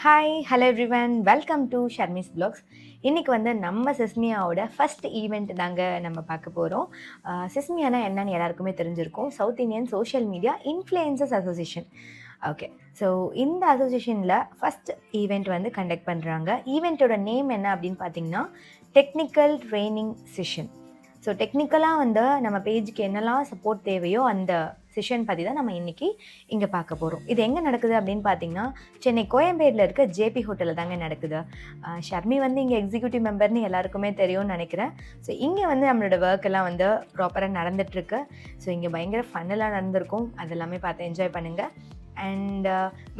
Hi hello everyone welcome to Sharmi's blocks. இன்றைக்கி வந்து நம்ம சிஸ்மியாவோட ஃபஸ்ட் ஈவெண்ட் தாங்க நம்ம பார்க்க போகிறோம். சிஸ்மியானா என்னன்னு எல்லாருக்குமே தெரிஞ்சிருக்கும். South Indian social media influencers association. Okay, so இந்த அசோசியேஷனில் ஃபஸ்ட் ஈவெண்ட் வந்து கண்டக்ட் பண்ணுறாங்க. ஈவெண்ட்டோட நேம் என்ன அப்படின்னு பார்த்தீங்கன்னா டெக்னிக்கல் ட்ரைனிங் செஷன். ஸோ டெக்னிக்கலாக வந்து நம்ம பேஜுக்கு என்னெல்லாம் சப்போர்ட் தேவையோ அந்த செஷன் பற்றி தான் நம்ம இன்றைக்கி இங்கே பார்க்க போகிறோம். இது எங்கே நடக்குது அப்படின்னு பார்த்தீங்கன்னா சென்னை கோயம்பேடில் இருக்க ஜேபி ஹோட்டலில் தாங்க நடக்குது. ஷர்மி வந்து இங்கே எக்ஸிக்யூட்டிவ் மெம்பர்னு எல்லாருக்குமே தெரியும்னு நினைக்கிறேன். ஸோ இங்கே வந்து நம்மளோட ஒர்க் எல்லாம் வந்து ப்ராப்பராக நடந்துகிட்ருக்கு. ஸோ இங்கே பயங்கர ஃபன்னெல்லாம் நடந்திருக்கும். அதெல்லாமே பார்த்து என்ஜாய் பண்ணுங்கள். அண்ட்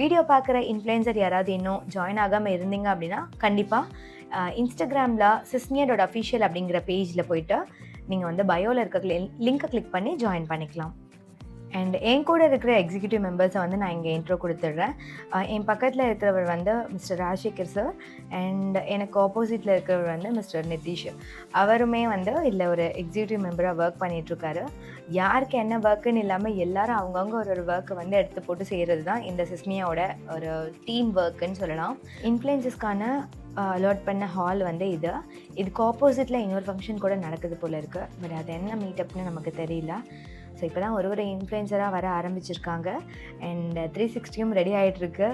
வீடியோ பார்க்குற இன்ஃப்ளூயன்சர் யாராவது இன்னும் ஜாயின் ஆகாமல் இருந்தீங்க அப்படின்னா கண்டிப்பாக இன்ஸ்டாகிராமில் sismia.official அப்படிங்கிற பேஜில் போயிட்டு நீங்கள் வந்து பயோவில் இருக்க லிங்க்கை கிளிக் பண்ணி ஜாயின் பண்ணிக்கலாம். அண்ட் என் கூட இருக்கிற எக்ஸிக்யூட்டிவ் மெம்பர்ஸை வந்து நான் இங்கே இன்ட்ரோ கொடுத்துட்றேன். என் பக்கத்தில் இருக்கிறவர் வந்து மிஸ்டர் ராஜசேகர் சார். அண்ட் எனக்கு ஆப்போசிட்டில் இருக்கிறவர் வந்து மிஸ்டர் நிதிஷ். அவருமே வந்து இதில் ஒரு எக்ஸிக்யூட்டிவ் மெம்பராக ஒர்க் பண்ணிகிட்ருக்காரு. யாருக்கு என்ன ஒர்க்குன்னு இல்லாமல் எல்லாரும் அவங்கவுங்க ஒரு ஒர்க்கை வந்து எடுத்து போட்டு செய்கிறது தான் இந்த சிஸ்மியாவோட ஒரு டீம் ஒர்க்குன்னு சொல்லலாம். இன்ஃப்ளூயன்சஸ்க்கான அலாட் பண்ண ஹால் வந்து இதுக்கு ஆப்போசிட்டில் இன்னொரு ஃபங்க்ஷன் கூட நடக்குது போல் இருக்குது. பட் அது என்ன மீட்டப்னு நமக்கு தெரியல. ஸோ இப்போ தான் ஒரு இன்ஃப்ளூயன்சராக வர ஆரம்பிச்சிருக்காங்க. அண்ட் 360யும் ரெடி ஆகிட்டுருக்கு.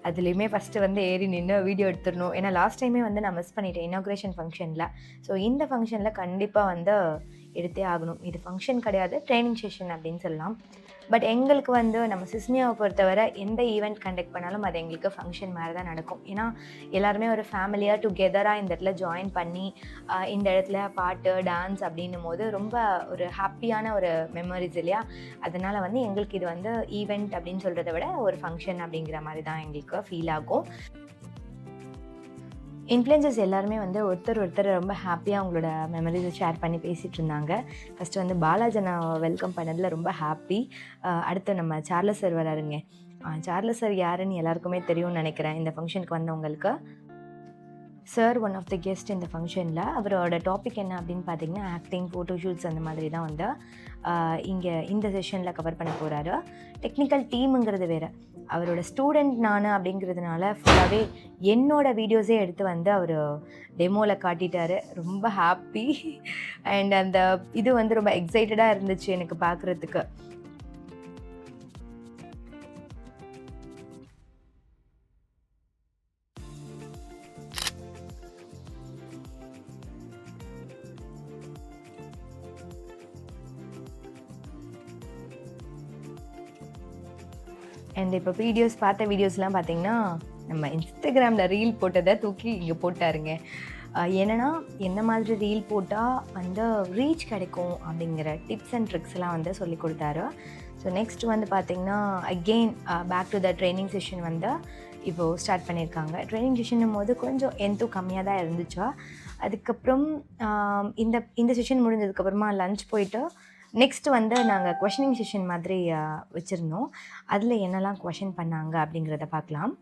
அதுலேயுமே ஃபஸ்ட்டு வந்து ஏறி நின்று வீடியோ எடுத்துடணும். ஏன்னா லாஸ்ட் டைமே வந்து நான் மிஸ் பண்ணிட்டேன் இனாக்ரேஷன் ஃபங்க்ஷனில். ஸோ இந்த ஃபங்க்ஷனில் கண்டிப்பாக வந்து எடுத்தே ஆகணும். இது ஃபங்க்ஷன் கிடையாது, ட்ரைனிங் செஷன் அப்படின்னு சொல்லலாம். பட் எங்களுக்கு வந்து நம்ம சிஸ்மியாவை பொறுத்தவரை எந்த ஈவெண்ட் கண்டக்ட் பண்ணாலும் அது எங்களுக்கு ஃபங்க்ஷன் மாதிரி தான் நடக்கும். ஏன்னா எல்லாருமே ஒரு ஃபேமிலியாக டுகெதராக இந்த இடத்துல ஜாயின் பண்ணி இந்த இடத்துல பாட்டு டான்ஸ் அப்படின்னும் போது ரொம்ப ஒரு ஹாப்பியான ஒரு மெமரிஸ் இல்லையா. அதனால் வந்து எங்களுக்கு இது வந்து ஈவெண்ட் அப்படின்னு சொல்கிறத விட ஒரு ஃபங்க்ஷன் அப்படிங்கிற மாதிரி தான் எங்களுக்கு ஃபீல் ஆகும். இன்ஃப்ளூயன்சர்ஸ் எல்லாருமே வந்து ஒருத்தர் ரொம்ப ஹாப்பியாக அவங்களோட மெமரிஸை ஷேர் பண்ணி பேசிகிட்டு இருந்தாங்க. ஃபஸ்ட்டு வந்து பாலாஜனை வெல்கம் பண்ணதில் ரொம்ப ஹாப்பி. அடுத்து நம்ம சார்லஸ் சார் வராருங்க. சார்லஸ் சார் யாருன்னு எல்லாருக்குமே தெரியும்னு நினைக்கிறேன் இந்த ஃபங்க்ஷனுக்கு வந்தவங்களுக்கு. Sir one of the guest இந்த ஃபங்க்ஷனில். அவரோட டாபிக் என்ன அப்படின்னு பார்த்தீங்கன்னா ஆக்டிங், ஃபோட்டோஷூட்ஸ் அந்த மாதிரி தான் வந்து இங்கே இந்த செஷனில் கவர் பண்ண போகிறாரு. டெக்னிக்கல் டீமுங்கிறது வேறு. அவரோட ஸ்டூடெண்ட் நான் அப்படிங்கிறதுனால ஃபுல்லாகவே என்னோடய வீடியோஸே எடுத்து வந்து அவர் டெமோவில் காட்டிட்டார். ரொம்ப ஹாப்பி. அண்ட் அந்த இது வந்து ரொம்ப எக்ஸைட்டடாக இருந்துச்சு எனக்கு பார்க்குறதுக்கு. அண்ட் இப்போ பார்த்த வீடியோஸ்லாம் பார்த்திங்கன்னா நம்ம இன்ஸ்டாகிராமில் ரீல் போட்டதை தூக்கி இங்கே போட்டாருங்க. என்னென்னா என்ன மாதிரி ரீல் போட்டால் வந்து ரீச் கிடைக்கும் அப்படிங்கிற டிப்ஸ் அண்ட் ட்ரிக்ஸ்லாம் வந்து சொல்லி கொடுத்தாரு. ஸோ நெக்ஸ்ட் வந்து பார்த்திங்கன்னா again back to the training session வந்து இப்போது ஸ்டார்ட் பண்ணியிருக்காங்க. ட்ரைனிங் செஷனும் போது கொஞ்சம் எந்தும் கம்மியாக தான் இருந்துச்சா. அதுக்கப்புறம் இந்த செஷன் முடிஞ்சதுக்கப்புறமா லன்ச் போயிட்டு நெக்ஸ்ட் வந்து நாங்கள் கொஷனிங் செஷன் மாதிரி வச்சுருந்தோம். அதில் என்னெல்லாம் கொஷின் பண்ணாங்க அப்படிங்கிறத பார்க்கலாம்.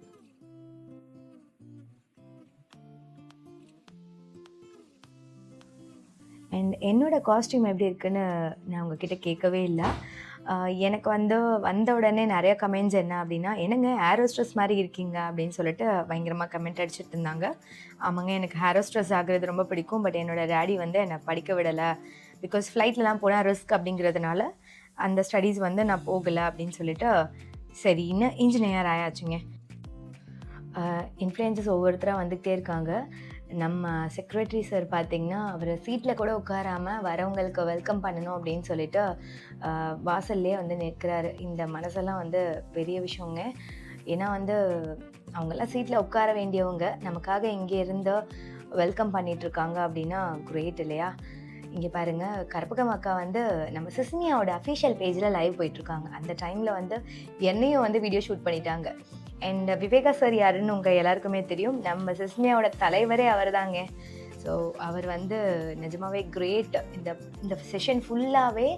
அண்ட் என்னோடய காஸ்டியூம் எப்படி இருக்குன்னு நான் உங்ககிட்ட கேட்கவே இல்லை. எனக்கு வந்து வந்த உடனே நிறைய கமெண்ட்ஸ் என்ன அப்படின்னா, என்னங்க ஹேரோஸ்ட்ரெஸ் மாதிரி இருக்கீங்க அப்படின்னு சொல்லிட்டு பயங்கரமாக கமெண்ட் அடிச்சுட்டு இருந்தாங்க. ஆமாங்க, எனக்கு ஹேரோஸ்ட்ரெஸ் ஆகிறது ரொம்ப பிடிக்கும். பட் என்னோடய டேடி வந்து என்னை படிக்க விடலை. பிகாஸ் ஃப்ளைட்லலாம் போனால் ரிஸ்க் அப்படிங்கிறதுனால அந்த ஸ்டடீஸ் வந்து நான் போகலை அப்படின்னு சொல்லிட்டு சரி இன்னும் இன்ஜினியர் ஆயாச்சுங்க. இன்ஃப்ளூயன்சஸ் ஒவ்வொருத்தராக வந்துக்கிட்டே இருக்காங்க. நம்ம செக்ரட்டரி சார் பார்த்திங்கன்னா அவர் சீட்டில் கூட உட்காராமல் வரவங்களுக்கு வெல்கம் பண்ணணும் அப்படின்னு சொல்லிட்டு வாசல்லே வந்து நிற்கிறாரு. இந்த மனசெல்லாம் வந்து பெரிய விஷயங்க. ஏன்னா வந்து அவங்கெல்லாம் சீட்டில் உட்கார வேண்டியவங்க நமக்காக இங்கே இருந்து வெல்கம் பண்ணிகிட்ருக்காங்க அப்படின்னா கிரேட் இல்லையா. இங்கே பாருங்கள், கற்பகம் அக்கா வந்து நம்ம சிஸ்மியாவோட அஃபிஷியல் பேஜில் லைவ் போயிட்டுருக்காங்க. அந்த டைமில் வந்து என்னையும் வந்து வீடியோ ஷூட் பண்ணிட்டாங்க. அண்ட் விவேகா சார் யாருன்னு உங்கள் எல்லாருக்குமே தெரியும். நம்ம சிஸ்மியாவோட தலைவரே அவர் தாங்க. ஸோ அவர் வந்து நிஜமாகவே கிரேட். இந்த செஷன் ஃபுல்லாகவே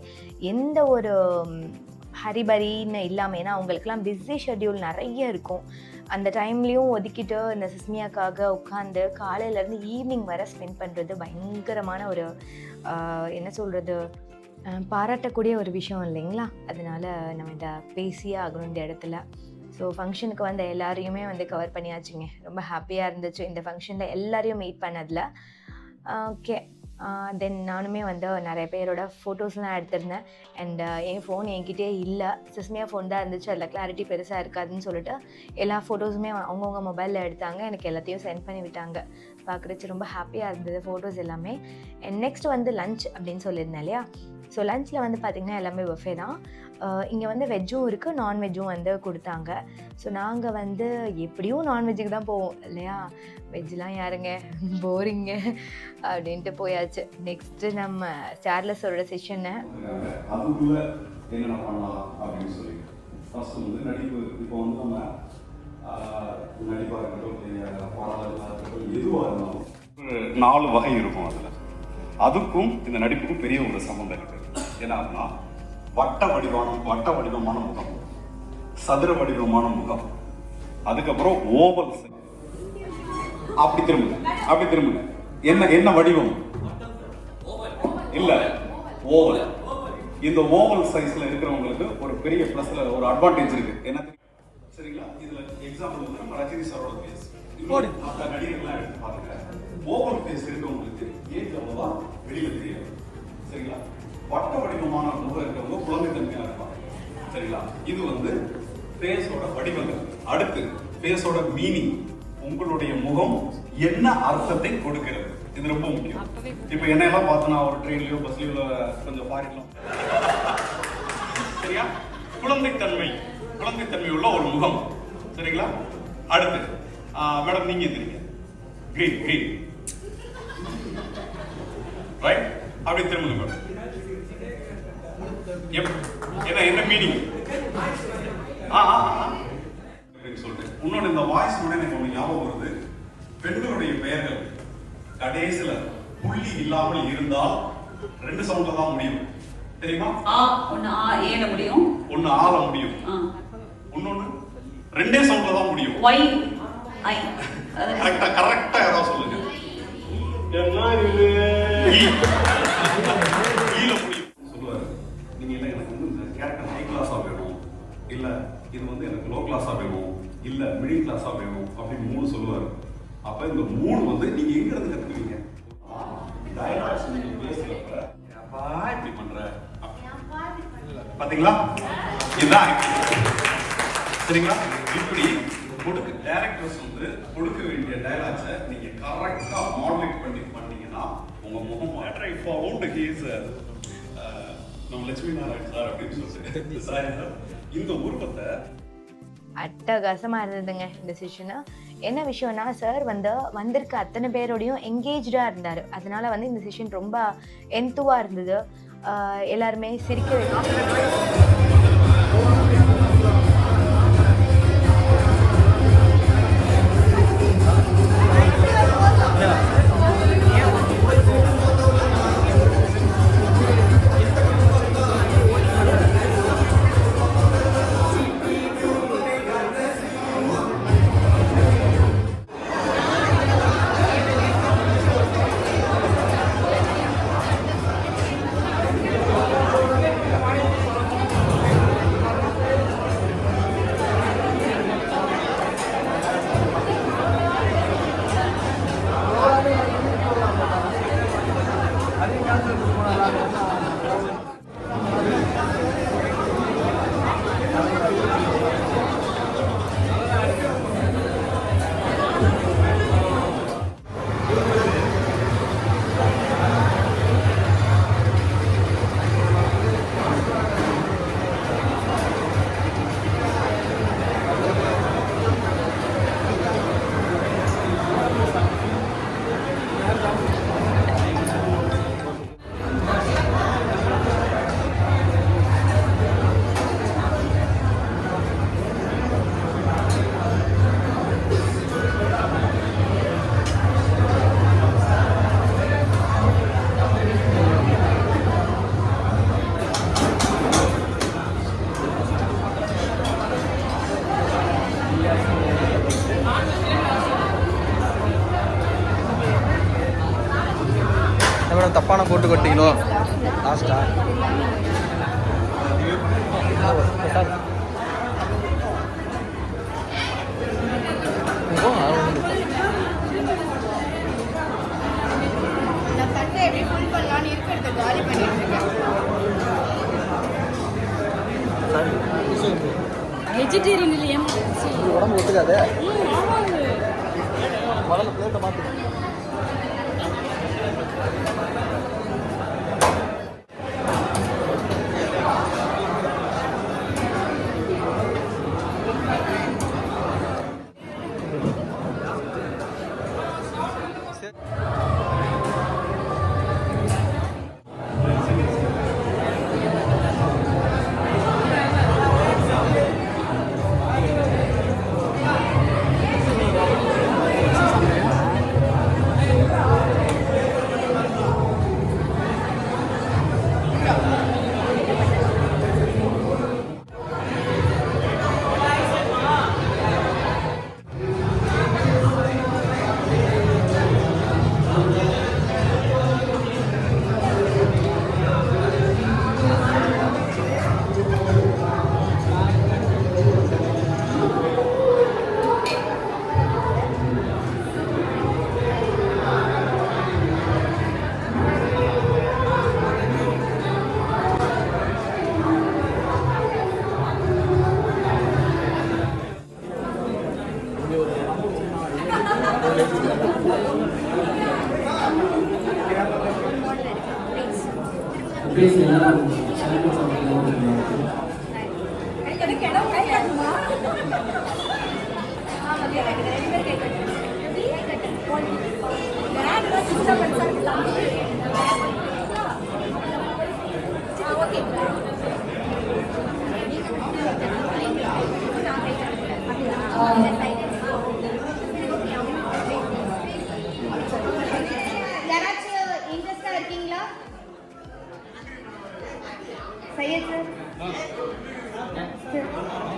எந்த ஒரு ஹரிபரின்னு இல்லாமல், ஏன்னா அவங்களுக்குலாம் பிஸி ஷெட்யூல் நிறைய இருக்கும். அந்த டைம்லேயும் ஒதுக்கிட்டு இந்த சிஸ்மியாக்காக உட்காந்து காலையிலேருந்து ஈவினிங் வர ஸ்பெண்ட் பண்ணுறது பயங்கரமான ஒரு என்ன சொல்கிறது, பாராட்டக்கூடிய ஒரு விஷயம் இல்லைங்களா. அதனால் நம்ம இதை பேசியே ஆகணும் இந்த இடத்துல. ஸோ ஃபங்க்ஷனுக்கு வந்த எல்லாரையுமே வந்து கவர் பண்ணியாச்சுங்க. ரொம்ப ஹாப்பியாக இருந்துச்சு இந்த ஃபங்க்ஷனில் எல்லாரையும் மீட் பண்ணதில். ஓகே, தென் நானுமே வந்து நிறைய பேரோட ஃபோட்டோஸ்லாம் எடுத்திருந்தேன். அண்ட் என் ஃபோன் என்கிட்டே இல்லை, சிஸ்மியா ஃபோன் தான் இருந்துச்சு. அதில் கிளாரிட்டி பெருசாக இருக்காதுன்னு சொல்லிட்டு எல்லா ஃபோட்டோஸுமே அவங்கவுங்க மொபைலில் எடுத்தாங்க. எனக்கு எல்லாத்தையும் சென்ட் பண்ணி விட்டாங்க. பார்க்குறச்சு ரொம்ப ஹாப்பியாக இருந்தது ஃபோட்டோஸ் எல்லாமே. அண்ட் நெக்ஸ்ட் வந்து லன்ச் அப்படின்னு சொல்லியிருந்தேன் இல்லையா. ஸோ லன்ச்சில் வந்து பார்த்திங்கன்னா எல்லாமே பஃபே தான். இங்கே வந்து வெஜ்ஜும் இருக்குது, நான்வெஜ்ஜும் வந்து கொடுத்தாங்க. ஸோ நாங்கள் வந்து எப்படியும் நான்வெஜ்ஜுக்கு தான் போவோம் இல்லையா, வெஜ்ஜெலாம் யாருங்க போரிங்க அப்படின்ட்டு போயாச்சு. நெக்ஸ்ட்டு நம்ம சார்லஸோட செஷனை அதுக்குள்ள என்னென்ன பண்ணலாம் அப்படின்னு சொல்லி ஃபர்ஸ்ட் வந்து நடிப்பு. இப்போ வந்து நம்ம நடிப்பாக இருக்கட்டும், பாடலாக இருக்கட்டும், எதுவாக இருந்தாலும் ஒரு 4 வகை இருக்கும். அதில் அதுக்கும் இந்த நடிப்புக்கும் பெரிய ஒரு சம்பந்தம் இருக்குது. ஏன்னா வட்ட வடிவமான முகம், சதுர வடிவமான முகம், அதுக்கப்புறம் ஓவல், அப்படி திரும்புங்க. என்ன வடிவம்? இல்ல, ஓவல். இந்த ஓவல் சைஸ்ல இருக்கிறவங்களுக்கு ஒரு பெரிய பிளஸ்ல ஒரு அட்வான்டேஜ் இருக்கு. என்ன சரிங்களா? இதுல எக்ஸாம்பிள் வந்து நம்ம ரஜினி சாரோட ஃபேஸ், மற்ற நடிகர்கள்லாம் எடுத்து பாருங்க. ஓவல் ஃபேஸ் இருக்கவங்களுக்கு ஏன் அவ்வளவா வெளியில தெரியாது. சரிங்களா? வட்ட வடிவமான முகம் இருக்கவங்க குழந்தைத்தன்மையா இருப்பாங்க. சரிங்களா? இது வந்து ஃபேஸோட வடிவங்கள். அடுத்து ஃபேஸோட மீனிங், உங்களுடைய முகம் என்ன அர்த்தத்தை கொடுக்கிறது, இது ரொம்ப முக்கியம். இப்ப என்னெல்லாம் பார்த்தோன்னா ஒரு ட்ரெயின்லயோ பஸ்லயோ கொஞ்சம் பாரிக்கலாம், சரியா? குழந்தைத்தன்மை உள்ள ஒரு முகம். சரிங்களா? அடுத்து மேடம் நீங்க எதிரிங்க கிரீன் ரைட், அப்படி திரும்புங்க மேடம். என்ன மீனிங் அப்படின்னு சொல்லிட்டு உன்னோட இந்த வாய்ஸ் கூட எனக்கு ஒண்ணு ஞாபகம் வருது. பெண்களுடைய பெயர்கள் கடைசியில புள்ளி இல்லாமல் இருந்தால் 2 சவுண்ட்ல தான் முடியும். தெரியுமா? ஒன்னு ஏல முடியும், ஒன்னு ஆல முடியும், இன்னொன்னு 2 சவுண்ட்ல தான் முடியும். ஒய் ஐ. கரெக்டா யாராவது சொல்லுங்க. ஈல முடியும் சொல்லுவாரு. நீங்க என்ன எனக்கு வந்து இந்த கேரக்டர் ஹை கிளாஸா வேணும், இல்ல இது வந்து எனக்கு லோ கிளாஸா வேணும், இல்ல மிடில் கிளாஸா வேணும் அப்படின்னு 3 சொல்லுவாரு. அப்ப இந்த 3 வந்து நீங்க எங்க இருந்து கத்துக்குவீங்க? டயலாக்ஸ் நீங்க பேசுறப்ப அப்பா இப்படி பண்ற பாத்தீங்களா, இதுதான். சரிங்களா? இப்படி கொடுக்க டைரக்டர்ஸ் வந்து கொடுக்க வேண்டிய டயலாக்ஸை நீங்க கரெக்டா மாடுலேட் பண்ணீங்கன்னா உங்க முகம் ஐ ஃபவுண்ட் ஹி இஸ் நம்ம லட்சுமி நாராயண் சார் அப்படின்னு சொல்லிட்டு சார் இந்த உருவத்தை அட்டகாசமாக இருந்ததுங்க இந்த செஷனு. என்ன விஷயம்னா, சார் வந்து வந்திருக்க அத்தனை பேரோடையும் என்கேஜாக இருந்தார். அதனால வந்து இந்த செஷன் ரொம்ப என்துவாக இருந்தது. எல்லாருமே சிரிக்க வைக்கும். தப்பான போட்டு கொட்டிங்களோ லாஸ்டா வெஜிடேரியன் இல்லையா? இது உடம்பு ஒத்துக்காதே. முதல்ல பிளேட்டை மாற்று.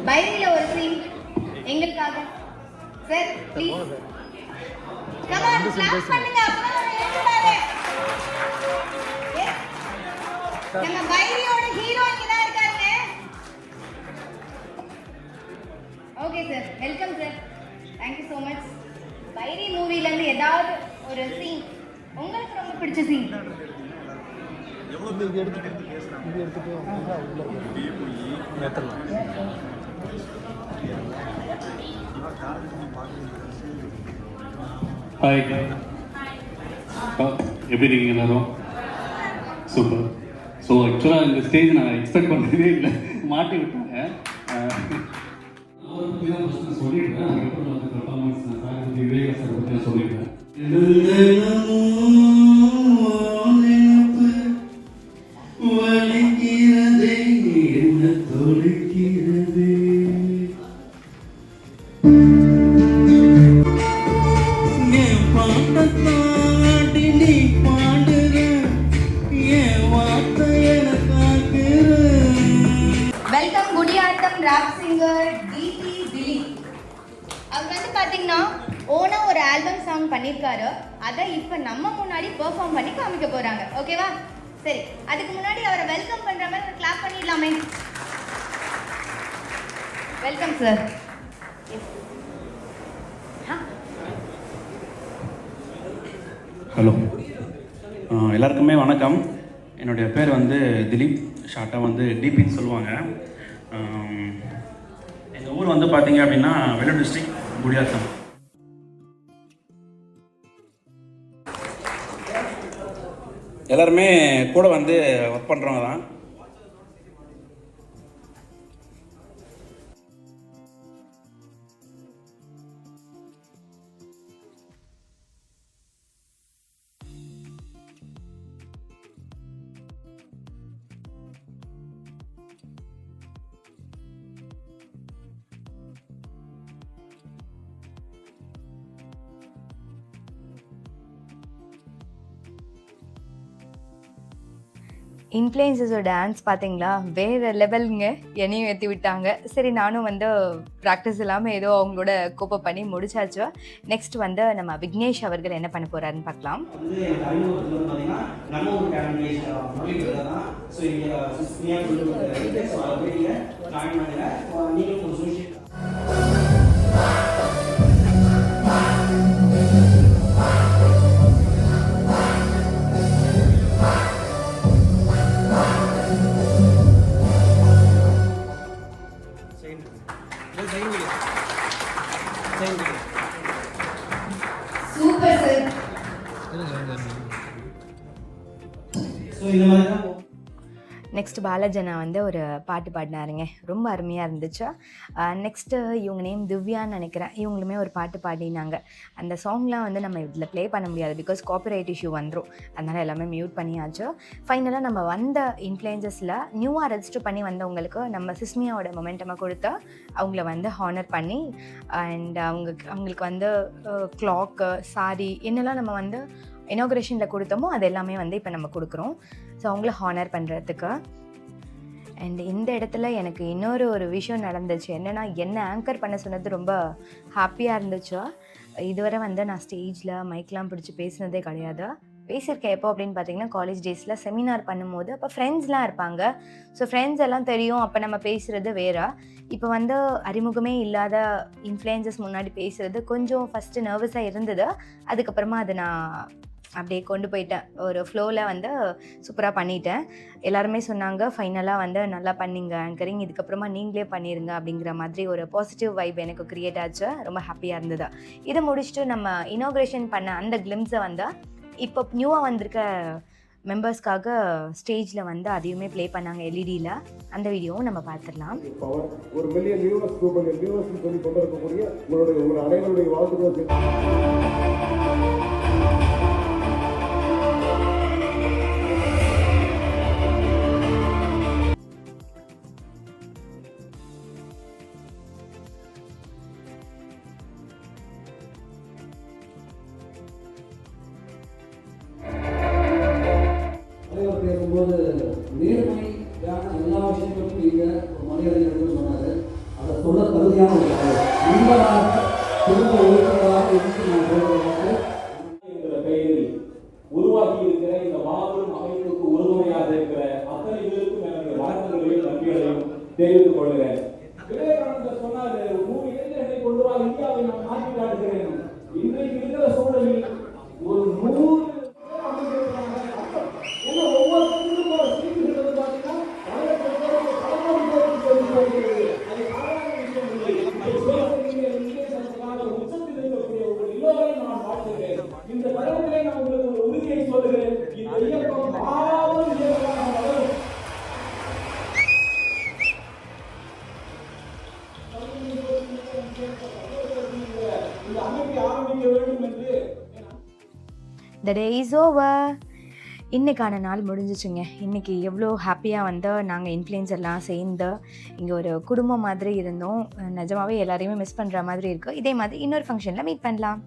பைரில ஒரு சீன் எங்களுக்காக sir please come on clap பண்ணுங்க நம்ம பைரியோட ஹீரோ இங்க தான் இருக்காருங்க okay sir welcome sir thank you so much Bairi மூவில இருந்து ஏதாவது ஒரு சீன் உங்களுக்கு ரொம்ப பிடிச்ச சீன் இது எடுத்துட்டு ஏற்றலாம். ஹாய், எப்படி இருக்கீங்க எல்லாரும்? சூப்பர். ஸோ ஆக்சுவலாக இந்த ஸ்டேஜ் நான் எக்ஸ்பெக்ட் பண்ணவே இல்லை, மாட்டி விட்டாங்க. சொல்லிடுறேன், அதுக்கப்புறம் வந்து பெர்ஃபார்மன்ஸ் நான் விவேக சார் பற்றி சொல்லிடுறேன். வெல்கம் குடியாட்டம் ராப் சிங்கர் டிடி திலீப். அவர் வந்து பார்த்தீங்கன்னா ஓனா ஒரு ஆல்பம் சாங் பண்ணியிருக்காரு. அதை இப்போ நம்ம முன்னாடி பெர்ஃபார்ம் பண்ணி காமிக்க போகிறாங்க. ஓகேவா? சரி, அதுக்கு முன்னாடி அவரை வெல்கம் பண்ணுற மாதிரி ஒரு கிளாப் பண்ணிடலாமே. Welcome sir. ஹலோ, எல்லாருக்குமே வணக்கம். என்னுடைய பேர் வந்து திலீப், ஷார்ட்டாக வந்து டிபின்னு சொல்லுவாங்க. எங்கள் ஊர் வந்து பார்த்தீங்க அப்படின்னா வேலூர் டிஸ்ட்ரிக்ட் குடியாத்தம். எல்லாருமே கூட வந்து ஒர்க் பண்ணுறவங்க தான். இன்ஃப்ளூயன்சஸோட டான்ஸ் பார்த்தீங்களா, வேறு லெவலுங்க. என்னையும் ஏற்றி விட்டாங்க. சரி, நானும் வந்து ப்ராக்டிஸ் இல்லாமல் ஏதோ அவங்களோட கோப்பப் பண்ணி முடிச்சாச்சு. நெக்ஸ்ட் வந்து நம்ம விக்னேஷ் அவர்கள் என்ன பண்ண போகிறாருன்னு பார்க்கலாம். Super sir. ஸோ இந்த மாதிரி தான் நெக்ஸ்ட் பாலாஜனா வந்து ஒரு பாட்டு பாடினாருங்க, ரொம்ப அருமையாக இருந்துச்சு. நெக்ஸ்ட்டு இவங்க நேம் திவ்யான்னு நினைக்கிறேன், இவங்களுமே ஒரு பாட்டு பாடினாங்க. அந்த சாங்லாம் வந்து நம்ம இதில் ப்ளே பண்ண முடியாது, பிகாஸ் காப்பிரைட் இஷ்யூ வந்துடும், அதனால் எல்லாமே மியூட் பண்ணியாச்சு. ஃபைனலாக நம்ம வந்த இன்ஃப்ளூயன்சஸில் நியூவாக ரெஜிஸ்டர் பண்ணி வந்தவங்களுக்கு நம்ம சிஸ்மியாவோட மொமெண்டமாக கொடுத்து அவங்கள வந்து ஹானர் பண்ணி அண்ட் அவங்களுக்கு வந்து கிளாக்கு, சாரி என்னெல்லாம் நம்ம வந்து இனாகுரேஷனில் கொடுத்தோமோ அது எல்லாமே வந்து இப்போ நம்ம கொடுக்குறோம். ஸோ அவங்கள ஹானர் பண்ணுறதுக்கு. அண்ட் இந்த இடத்துல எனக்கு இன்னொரு விஷயம் நடந்துச்சு. என்னென்னா, என்ன ஆங்கர் பண்ண சொன்னது ரொம்ப ஹாப்பியாக இருந்துச்சு. இதுவரை வந்து நான் ஸ்டேஜில் மைக்லாம் பிடிச்சி பேசினதே கிடையாது. பேசியிருக்கேன் எப்போ அப்படின்னு பார்த்தீங்கன்னா, காலேஜ் டேஸில் செமினார் பண்ணும்போது அப்போ ஃப்ரெண்ட்ஸ்லாம் இருப்பாங்க. ஸோ ஃப்ரெண்ட்ஸ் எல்லாம் தெரியும், அப்போ நம்ம பேசுகிறது வேறு. இப்போ வந்து அறிமுகமே இல்லாத இன்ஃப்ளூயன்சஸ் முன்னாடி பேசுகிறது கொஞ்சம் ஃபஸ்ட்டு நர்வஸாக இருந்தது. அதுக்கப்புறமா அதை நான் அப்படியே கொண்டு போயிட்டேன், ஒரு ஃப்ளோவில் வந்து சூப்பராக பண்ணிட்டேன். எல்லாருமே சொன்னாங்க, ஃபைனலாக வந்து நல்லா பண்ணிங்க ஆங்கரிங், இதுக்கப்புறமா நீங்களே பண்ணிடுங்க அப்படிங்கிற மாதிரி ஒரு பாசிட்டிவ் வைப் எனக்கு க்ரியேட் ஆச்சு. ரொம்ப ஹாப்பியாக இருந்தது. இதை முடிச்சுட்டு நம்ம இனாகுரேஷன் பண்ண அந்த கிளிம்ஸை வந்து இப்போ நியூவாக வந்திருக்க மெம்பர்ஸ்க்காக ஸ்டேஜில் வந்து அதையுமே ப்ளே பண்ணாங்க எல்இடியில். அந்த வீடியோவும் நம்ம பார்த்துடலாம். ஒரு மில்லியன் வியூவர்ஸ் 2 மில்லியன் வியூவர்ஸ் சொல்லி கொண்டு இருக்கக்கூடிய உங்களுடைய அனைவருடைய வாழ்த்துக்கள். பேசும்போது நேர்மையான எல்லா விஷயங்களும் நீங்கள் ஒரு மனிதர்கள் சொன்னார். அதை சொல்ல தகுதியான ஒரு நண்பராக குடும்ப உறுப்பினராக இருந்து நான் சொல்வதற்கு என்கிற பெயரில் உருவாக்கி இருக்கிற இந்த மாபெரும் அமைப்புக்கு உறுதுணையாக இருக்கிற அத்தனை பேருக்கும் எனக்கு வணக்கங்களையும் நன்றிகளையும் தெரிவித்துக் கொள்கிறேன். விவேகானந்தர் சொன்னார், 100 இளைஞர்களை கொண்டு வா, இந்தியாவை நான் மாற்றி காட்டுகிறேன். இன்றைக்கு இருக்கிற சூழலில் ஒரு 100 இந்த தருணத்திலே நான் உங்களுக்கு ஒரு உறுதியை சொல்லுகிறேன். இந்த இயக்கம் மாபெரும் இயக்கமாக வளரும். இந்த அமைப்பை ஆரம்பிக்க வேண்டும் என்று The day is over. இன்றைக்கான நாள் முடிஞ்சிச்சுங்க. இன்றைக்கி எவ்வளோ ஹாப்பியாக வந்து நாங்கள் இன்ஃப்ளூயன்சர்லாம் சேர்ந்து இங்கே ஒரு குடும்பம் மாதிரி இருந்தோம். நிஜமாகவே எல்லாரையுமே மிஸ் பண்ணுற மாதிரி இருக்குது. இதே மாதிரி இன்னொரு ஃபங்க்ஷனில் மீட் பண்ணலாம்.